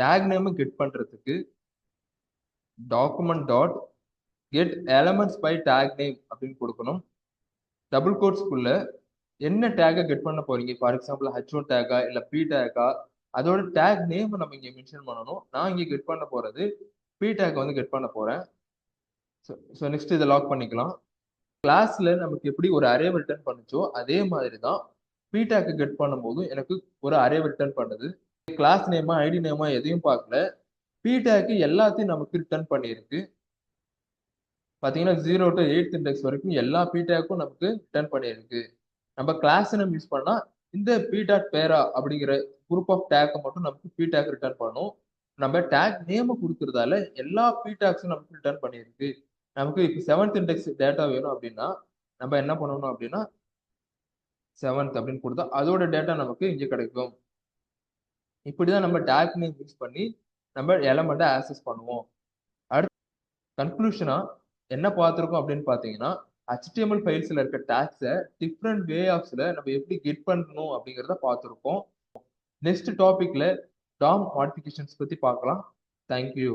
Take name get பண்றதுக்கு document dot get elements bye take name அப்படின்னு கொடுக்கணும். Double கோட்ஸ்க்குள்ள என்ன டேக்கை கெட் பண்ண போறீங்க, ஃபார் எக்ஸாம்பிள் H1 டேக்கா இல்லை P டேக்கா, அதோட டேக் நேம் நம்ம இங்கே மென்ஷன் பண்ணணும். நான் இங்கே கெட் பண்ண போறது P டேக் வந்து கெட் பண்ண போறேன். ஸோ நெக்ஸ்ட் இதை லாக் பண்ணிக்கலாம். கிளாஸ்ல நமக்கு எப்படி ஒரு அரே ரிட்டர்ன் பண்ணுச்சோ அதே மாதிரி தான் P டேக்கை கெட் பண்ணும்போதும் எனக்கு ஒரு அரே ரிட்டர்ன் பண்ணுது. கிளாஸ் நேமா ஐடி நேமா எதையும் பார்க்கல, P டேக் எல்லாத்தையும் நமக்கு ரிட்டர்ன் பண்ணியிருக்கு. பார்த்தீங்கன்னா 0 to 8th இண்டெக்ஸ் வரைக்கும் எல்லா P டேக்கும் நமக்கு ரிட்டர்ன் பண்ணியிருக்கு. நம்ம கிளாஸ் நேம் யூஸ் பண்ணா இந்த P டாட் பேரா அப்படிங்கிற குரூப் ஆஃப் டேக்கை மட்டும் நமக்கு P டேக் ரிட்டர்ன் பண்ணும். நம்ம டேக் நேம் கொடுக்கறதால எல்லா P டேக்ஸும் நமக்கு ரிட்டர்ன் பண்ணியிருக்கு. நமக்கு இப்போ 7th இண்டெக்ஸ் டேட்டா வேணும் அப்படின்னா நம்ம என்ன பண்ணணும் அப்படின்னா 7th அப்படின்னு கொடுத்தா அதோட டேட்டா நமக்கு இங்கே கிடைக்கும். இப்படிதான் நம்ம டேக் நேம் யூஸ் பண்ணி நம்ம எலமெண்ட்டை ஆக்சஸ் பண்ணுவோம். அடுத்து கன்க்ளூஷனா என்ன பார்த்துருக்கோம் அப்படின்னு பார்த்தீங்கன்னா HTML ஃபைல்ஸ்ல இருக்க டேக்ஸை டிஃப்ரெண்ட் வே ஆஃப்ஸ்ல நம்ம எப்படி கெட் பண்ணணும் அப்படிங்கிறத பார்த்துருக்கோம். நெக்ஸ்ட் டாபிக்ல DOM மாடிஃபிகேஷன்ஸ் பத்தி பார்க்கலாம். தேங்க்யூ.